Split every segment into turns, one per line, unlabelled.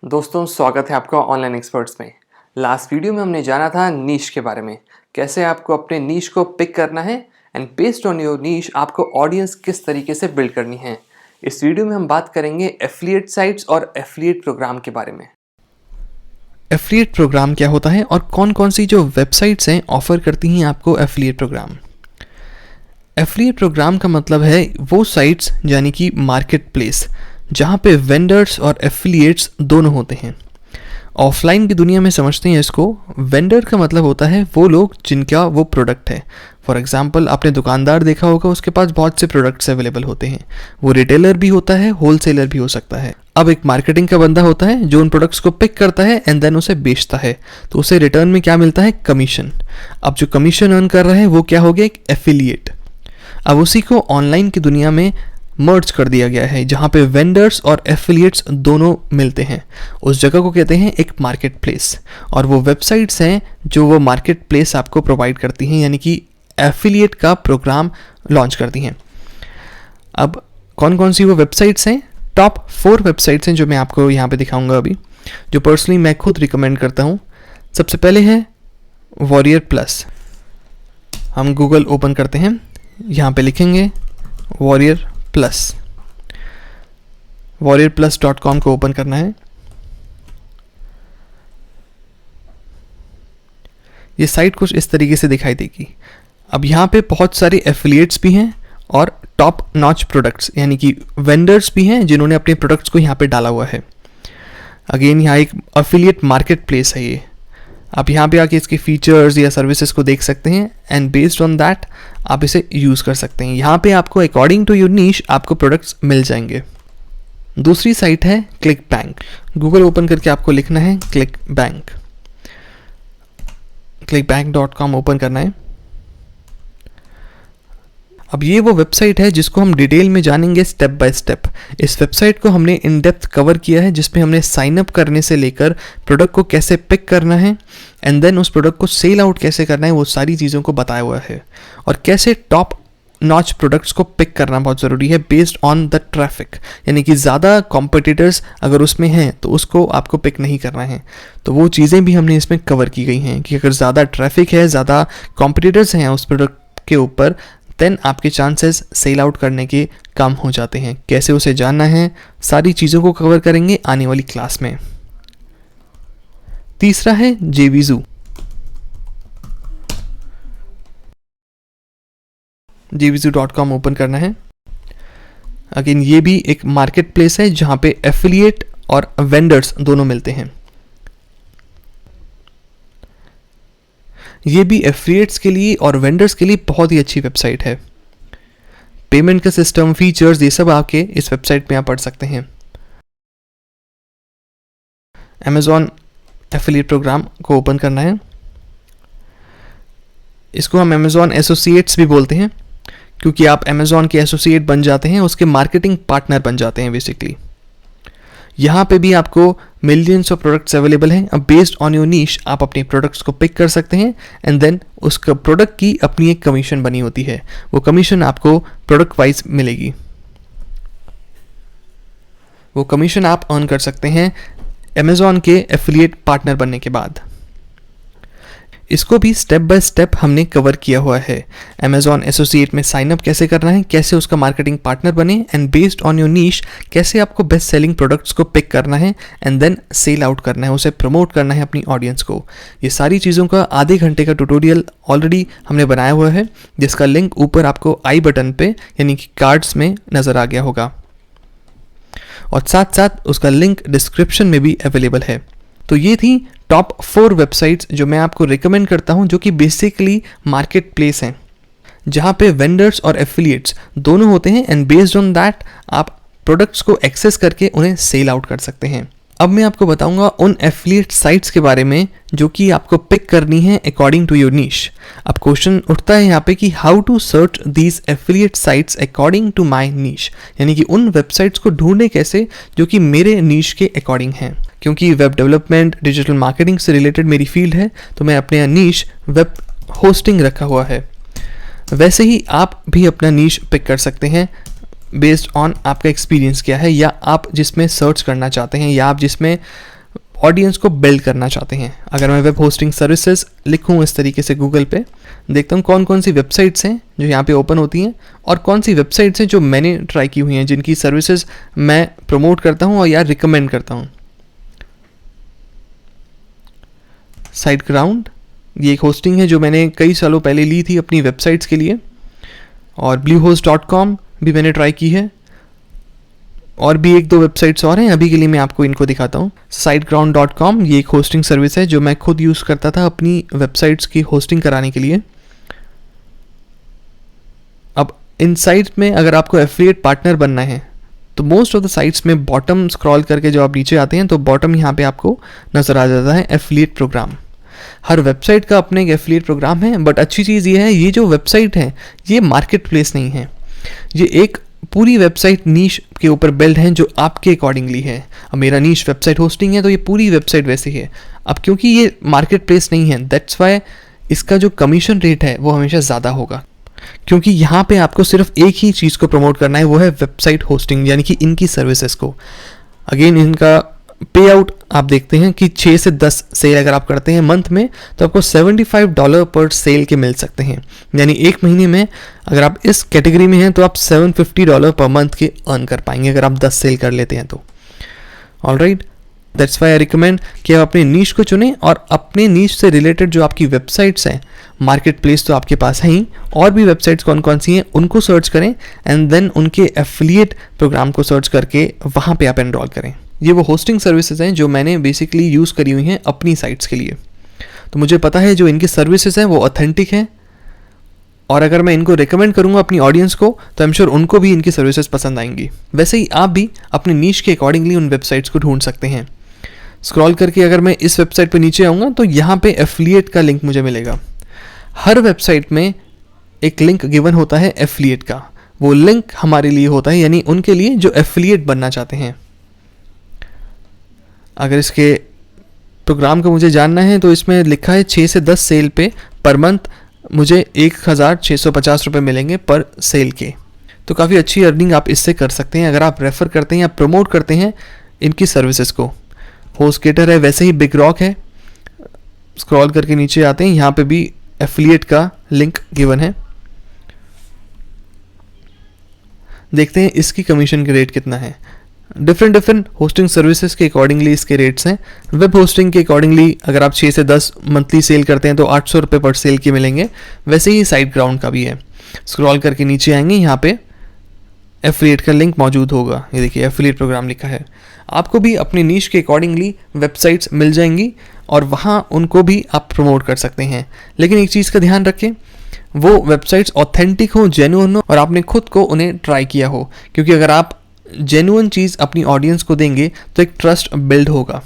दोस्तों स्वागत है आपका ऑनलाइन एक्सपर्ट्स में। लास्ट वीडियो में हमने जाना था नीश के बारे में, कैसे आपको अपने नीश को पिक करना है and based on your niche आपको ऑडियंस किस तरीके से बिल्ड करनी है। इस वीडियो में हम बात करेंगे एफिलिएट साइट्स और एफिलिएट प्रोग्राम के बारे में।
एफिलिएट प्रोग्राम क्या होता है और कौन कौन सी जो वेबसाइट्स हैं ऑफर करती हैं आपको एफिलिएट प्रोग्राम। एफिलिएट प्रोग्राम का मतलब है वो साइट्स यानी कि मार्केट प्लेस जहाँ पे वेंडर्स और एफिलिएट्स दोनों होते हैं। ऑफलाइन की दुनिया में समझते हैं इसको, वेंडर का मतलब होता है वो लोग जिनका वो प्रोडक्ट है। फॉर एग्जांपल आपने दुकानदार देखा होगा, उसके पास बहुत से प्रोडक्ट्स अवेलेबल होते हैं। वो रिटेलर भी होता है, होलसेलर भी हो सकता है। अब एक मार्केटिंग का बंदा होता है जो उन प्रोडक्ट्स को पिक करता है एंड देन उसे बेचता है, तो उसे रिटर्न में क्या मिलता है, कमीशन। अब जो कमीशन अर्न कर रहा है वो क्या हो गया, एक एफिलिएट। अब उसी को ऑनलाइन की दुनिया में मर्ज कर दिया गया है जहाँ पे वेंडर्स और एफिलिएट्स दोनों मिलते हैं। उस जगह को कहते हैं एक मार्केट प्लेस, और वो वेबसाइट्स हैं जो वो मार्केट प्लेस आपको प्रोवाइड करती हैं, यानी कि एफिलिएट का प्रोग्राम लॉन्च करती हैं। अब कौन कौन सी वो वेबसाइट्स हैं, टॉप 4 वेबसाइट्स हैं जो मैं आपको यहाँ पे दिखाऊंगा अभी, जो पर्सनली मैं खुद रिकमेंड करता हूँ। सबसे पहले है वॉरियर प्लस। हम गूगल ओपन करते हैं, यहाँ पे लिखेंगे वॉरियर प्लस, warriorplus.com को ओपन करना है। ये साइट कुछ इस तरीके से दिखाई देगी। अब यहाँ पे बहुत सारे एफिलिएट्स भी हैं और टॉप नॉच प्रोडक्ट्स यानी कि वेंडर्स भी हैं जिन्होंने अपने प्रोडक्ट्स को यहाँ पे डाला हुआ है। अगेन यहाँ एक एफिलिएट मार्केट प्लेस है ये। आप यहाँ पे आके इसके फीचर्स या सर्विसेज को देख सकते हैं एंड बेस्ड ऑन दैट आप इसे यूज़ कर सकते हैं। यहाँ पे आपको अकॉर्डिंग टू योर नीश आपको प्रोडक्ट्स मिल जाएंगे। दूसरी साइट है क्लिक बैंक। गूगल ओपन करके आपको लिखना है क्लिक बैंक, clickbank.com ओपन करना है। अब ये वो वेबसाइट है जिसको हम डिटेल में जानेंगे स्टेप बाय स्टेप। इस वेबसाइट को हमने इन डेप्थ कवर किया है, जिसमें हमने साइन अप करने से लेकर प्रोडक्ट को कैसे पिक करना है एंड देन उस प्रोडक्ट को सेल आउट कैसे करना है, वो सारी चीज़ों को बताया हुआ है। और कैसे टॉप नॉच प्रोडक्ट्स को पिक करना बहुत ज़रूरी है बेस्ड ऑन द ट्रैफिक, यानी कि ज़्यादा कॉम्पिटिटर्स अगर उसमें हैं तो उसको आपको पिक नहीं करना है। तो वो चीज़ें भी हमने इसमें कवर की गई हैं कि अगर ज़्यादा ट्रैफिक है, ज़्यादा कॉम्पिटिटर्स हैं उस प्रोडक्ट के ऊपर, देन आपके चांसेस सेल आउट करने के कम हो जाते हैं। कैसे उसे जानना है, सारी चीज़ों को कवर करेंगे आने वाली क्लास में। तीसरा है JVZoo। JVZoo.com ओपन करना है। अगेन ये भी एक मार्केट प्लेस है जहाँ पे एफिलिएट और वेंडर्स दोनों मिलते हैं। ये भी एफिलिएट्स के लिए और वेंडर्स के लिए बहुत ही अच्छी वेबसाइट है। पेमेंट का सिस्टम, फीचर्स, ये सब आपके इस वेबसाइट में आप पढ़ सकते हैं। Amazon एफिलिएट प्रोग्राम को ओपन करना है। इसको हम Amazon एसोसिएट्स भी बोलते हैं, क्योंकि आप Amazon के एसोसिएट बन जाते हैं, उसके मार्केटिंग पार्टनर बन जाते हैं बेसिकली। यहाँ पे भी आपको मिलियंस ऑफ प्रोडक्ट्स अवेलेबल हैं। अब बेस्ड ऑन योर नीश आप अपने प्रोडक्ट्स को पिक कर सकते हैं एंड देन उसका प्रोडक्ट की अपनी एक कमीशन बनी होती है। वो कमीशन आपको प्रोडक्ट वाइज मिलेगी। वो कमीशन आप अर्न कर सकते हैं Amazon के एफिलिएट पार्टनर बनने के बाद। इसको भी स्टेप बाय स्टेप हमने कवर किया हुआ है। Amazon एसोसिएट में साइन अप कैसे करना है, कैसे उसका मार्केटिंग पार्टनर बने and based on your niche कैसे आपको बेस्ट सेलिंग प्रोडक्ट्स को पिक करना है एंड देन सेल आउट करना है, उसे प्रमोट करना है अपनी ऑडियंस को। ये सारी चीज़ों का आधे घंटे का ट्यूटोरियल ऑलरेडी हमने बनाया हुआ है, जिसका लिंक ऊपर आपको आई बटन पे यानी कि कार्ड्स में नज़र आ गया होगा, और साथ साथ उसका लिंक डिस्क्रिप्शन में भी अवेलेबल है। तो ये थी टॉप 4 वेबसाइट्स जो मैं आपको रिकमेंड करता हूँ, जो कि बेसिकली मार्केट प्लेस हैं जहाँ पे वेंडर्स और एफिलिएट्स दोनों होते हैं एंड बेस्ड ऑन दैट आप प्रोडक्ट्स को एक्सेस करके उन्हें सेल आउट कर सकते हैं। अब मैं आपको बताऊंगा उन एफिलिएट साइट्स के बारे में जो कि आपको पिक करनी है अकॉर्डिंग टू योर नीश। अब क्वेश्चन उठता है यहाँ पे कि how to search these affiliate sites according to my niche, यानी कि उन वेबसाइट्स को ढूंढने कैसे जो कि मेरे नीश के अकॉर्डिंग हैं। क्योंकि वेब डेवलपमेंट, डिजिटल मार्केटिंग से रिलेटेड मेरी फील्ड है, तो मैं अपने नीश वेब होस्टिंग रखा हुआ है। वैसे ही आप भी अपना नीश पिक कर सकते हैं बेस्ड ऑन आपका एक्सपीरियंस क्या है, या आप जिसमें सर्च करना चाहते हैं, या आप जिसमें ऑडियंस को बिल्ड करना चाहते हैं। अगर मैं वेब होस्टिंग सर्विसेज लिखूँ इस तरीके से गूगल पे, देखता हूँ कौन कौन सी वेबसाइट्स हैं जो यहाँ पे ओपन होती हैं, और कौन सी वेबसाइट्स हैं जो मैंने ट्राई की हुई हैं, जिनकी सर्विसेज मैं प्रमोट करता हूँ और या रिकमेंड करता हूँ। SiteGround, ये एक होस्टिंग है जो मैंने कई सालों पहले ली थी अपनी वेबसाइट्स के लिए, और bluehost.com भी मैंने ट्राई की है, और भी एक दो वेबसाइट्स और हैं, अभी के लिए मैं आपको इनको दिखाता हूँ। SiteGround.com ये एक होस्टिंग सर्विस है जो मैं खुद यूज़ करता था अपनी वेबसाइट्स की होस्टिंग कराने के लिए। अब इन साइट में अगर आपको एफिलिएट पार्टनर बनना है तो मोस्ट ऑफ द साइट्स में बॉटम स्क्रॉल करके जो आप नीचे आते हैं तो बॉटम यहाँ पे आपको नज़र आ जाता है एफिलिएट प्रोग्राम। हर वेबसाइट का अपने एक एफिलिएट प्रोग्राम है, बट अच्छी चीज़ ये है, ये जो वेबसाइट है ये मार्केट प्लेस नहीं है, ये एक पूरी वेबसाइट नीश के ऊपर बिल्ड है जो आपके अकॉर्डिंगली है। अब मेरा नीश वेबसाइट होस्टिंग है तो ये पूरी वेबसाइट वैसी है। अब क्योंकि ये मार्केट प्लेस नहीं है, दैट्स वाई इसका जो कमीशन रेट है वो हमेशा ज़्यादा होगा, क्योंकि यहाँ पे आपको सिर्फ एक ही चीज़ को प्रमोट करना है, वो है वेबसाइट होस्टिंग, यानी कि इनकी सर्विसेज को। अगेन इनका पे आउट आप देखते हैं कि 6 से 10 सेल अगर आप करते हैं मंथ में तो आपको $75 पर सेल के मिल सकते हैं, यानी एक महीने में अगर आप इस कैटेगरी में हैं तो आप $750 पर मंथ के अर्न कर पाएंगे अगर आप 10 सेल कर लेते हैं तो। Alright, that's why I recommend कि आप अपने नीश को चुनें और अपने नीश से रिलेटेड जो आपकी वेबसाइट्स हैं, मार्केट प्लेस तो आपके पास है ही, और भी वेबसाइट्स कौन कौन सी हैं उनको सर्च करें, एंड देन उनके एफिलिएट प्रोग्राम को सर्च करके वहाँ पे आप एनरोल करें। ये वो होस्टिंग सर्विसेज हैं जो मैंने बेसिकली यूज़ करी हुई हैं अपनी साइट्स के लिए, तो मुझे पता है जो इनकी सर्विसेज हैं वो ऑथेंटिक हैं, और अगर मैं इनको रिकमेंड करूंगा अपनी ऑडियंस को तो आई एम श्योर उनको भी इनकी सर्विसेज पसंद आएंगी। वैसे ही आप भी अपने नीश के अकॉर्डिंगली उन वेबसाइट्स को ढूंढ सकते हैं। स्क्रॉल करके अगर मैं इस वेबसाइट पर नीचे आऊँगा तो यहाँ पे एफिलिएट का लिंक मुझे मिलेगा। हर वेबसाइट में एक लिंक गिवन होता है एफिलिएट का, वो लिंक हमारे लिए होता है, यानी उनके लिए जो एफिलिएट बनना चाहते हैं। अगर इसके प्रोग्राम को मुझे जानना है तो इसमें लिखा है 6 से 10 सेल पे पर मंथ मुझे 1650 रुपये मिलेंगे पर सेल के, तो काफ़ी अच्छी अर्निंग आप इससे कर सकते हैं अगर आप रेफ़र करते हैं या प्रमोट करते हैं इनकी सर्विसेज को। होस्टगेटर है, वैसे ही बिग रॉक है। स्क्रॉल करके नीचे आते हैं, यहाँ पे भी एफिलिएट का लिंक गिवन है। देखते हैं इसकी कमीशन के रेट कितना है। डिफरेंट होस्टिंग सर्विसेज के अकॉर्डिंगली इसके रेट्स हैं। वेब होस्टिंग के अकॉर्डिंगली अगर आप 6 से 10 मंथली सेल करते हैं तो 800 रुपये पर सेल के मिलेंगे। वैसे ही SiteGround का भी है। स्क्रॉल करके नीचे आएंगे, यहाँ पे एफिलिएट का लिंक मौजूद होगा। ये देखिए एफिलिएट प्रोग्राम लिखा है। आपको भी अपनी नीश के अकॉर्डिंगली वेबसाइट्स मिल जाएंगी और वहाँ उनको भी आप प्रमोट कर सकते हैं। लेकिन एक चीज़ का ध्यान रखें, वो वेबसाइट्स ऑथेंटिक हो, जेन्युइन हो और आपने खुद को उन्हें ट्राई किया हो, क्योंकि अगर आप जेन्युइन चीज़ अपनी ऑडियंस को देंगे तो एक ट्रस्ट बिल्ड होगा।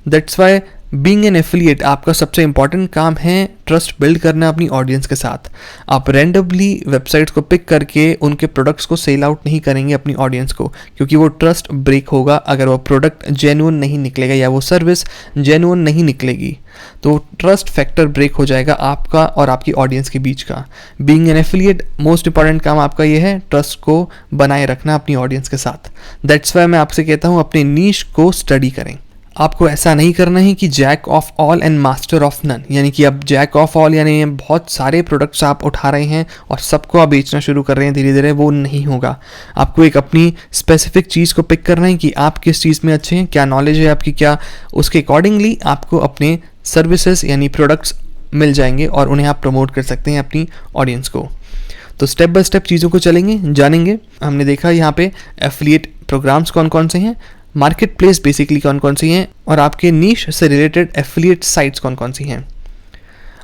That's why being an affiliate आपका सबसे इंपॉर्टेंट काम है ट्रस्ट बिल्ड करना अपनी ऑडियंस के साथ। आप रैंडमली वेबसाइट्स को पिक करके उनके प्रोडक्ट्स को सेल आउट नहीं करेंगे अपनी ऑडियंस को, क्योंकि वो ट्रस्ट ब्रेक होगा अगर वो प्रोडक्ट जेन्युइन नहीं निकलेगा या वो सर्विस जेन्युइन नहीं निकलेगी, तो ट्रस्ट फैक्टर ब्रेक हो जाएगा आपका और आपकी ऑडियंस के बीच का। Being an affiliate most important काम आपका ये है ट्रस्ट को बनाए रखना अपनी ऑडियंस के साथ। दैट्स वाई मैं आपसे कहता हूँ अपने नीश को स्टडी करें। आपको ऐसा नहीं करना है कि jack of all and master of none, यानी कि अब जैक ऑफ ऑल यानी बहुत सारे प्रोडक्ट्स आप उठा रहे हैं और सबको आप बेचना शुरू कर रहे हैं धीरे धीरे, वो नहीं होगा। आपको एक अपनी स्पेसिफिक चीज़ को पिक करना है कि आप किस चीज़ में अच्छे हैं, क्या नॉलेज है आपकी, क्या उसके अकॉर्डिंगली आपको अपने सर्विसेज यानी प्रोडक्ट्स मिल जाएंगे और उन्हें आप प्रमोट कर सकते हैं अपनी ऑडियंस को। तो स्टेप बाय स्टेप चीज़ों को चलेंगे, जानेंगे। हमने देखा यहाँ पे एफिलिएट प्रोग्राम्स कौन कौन से हैं, मार्केट प्लेस बेसिकली कौन कौन सी हैं और आपके नीश से रिलेटेड एफिलिएट साइट्स कौन कौन सी हैं।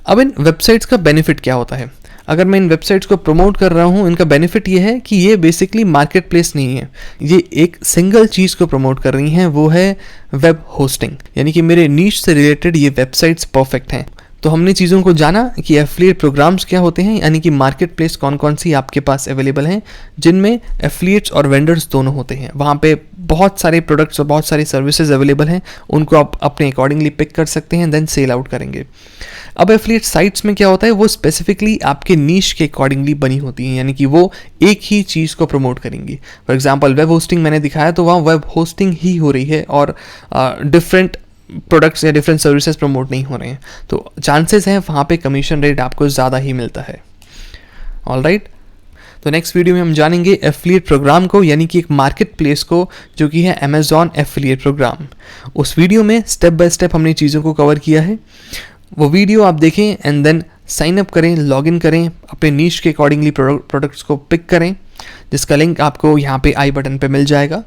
अब इन वेबसाइट्स का बेनिफिट क्या होता है? अगर मैं इन वेबसाइट्स को प्रमोट कर रहा हूँ, इनका बेनिफिट ये है कि ये बेसिकली मार्केट प्लेस नहीं है, ये एक सिंगल चीज़ को प्रमोट कर रही हैं, वो है वेब होस्टिंग। यानी कि मेरे नीश से रिलेटेड ये वेबसाइट्स परफेक्ट हैं। तो हमने चीज़ों को जाना कि एफिलिएट प्रोग्राम्स क्या होते हैं, यानी कि मार्केट प्लेस कौन कौन सी आपके पास अवेलेबल हैं जिनमें एफिलिएट्स और वेंडर्स दोनों होते हैं। वहाँ पे बहुत सारे प्रोडक्ट्स और बहुत सारी सर्विसेज अवेलेबल हैं, उनको आप अपने अकॉर्डिंगली पिक कर सकते हैं, देन सेल आउट करेंगे। अब एफिलिएट साइट्स में क्या होता है, वो स्पेसिफिकली आपके नीश के अकॉर्डिंगली बनी होती हैं, यानी कि वो एक ही चीज़ को प्रमोट करेंगी। फॉर एग्जांपल वेब होस्टिंग मैंने दिखाया तो वहाँ वेब होस्टिंग ही हो रही है और डिफरेंट प्रोडक्ट्स या डिफरेंट सर्विसेज प्रमोट नहीं हो रहे हैं, तो चांसेस हैं वहाँ पे कमीशन रेट आपको ज़्यादा ही मिलता है। ऑलराइट, तो नेक्स्ट वीडियो में हम जानेंगे एफिलिएट प्रोग्राम को, यानी कि एक मार्केट प्लेस को जो कि है अमेजॉन एफिलिएट प्रोग्राम। उस वीडियो में स्टेप बाय स्टेप हमने चीज़ों को कवर किया है, वो वीडियो आप देखें एंड देन साइन अप करें, लॉगिन करें, अपने नीश के अकॉर्डिंगली प्रोडक्ट्स को पिक करें, जिसका लिंक आपको यहाँ पे आई बटन पे मिल जाएगा।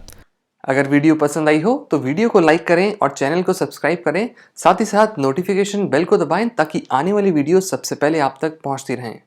अगर वीडियो पसंद आई हो तो वीडियो को लाइक करें और चैनल को सब्सक्राइब करें, साथ ही साथ नोटिफिकेशन बेल को दबाएं ताकि आने वाली वीडियो सबसे पहले आप तक पहुंचती रहें।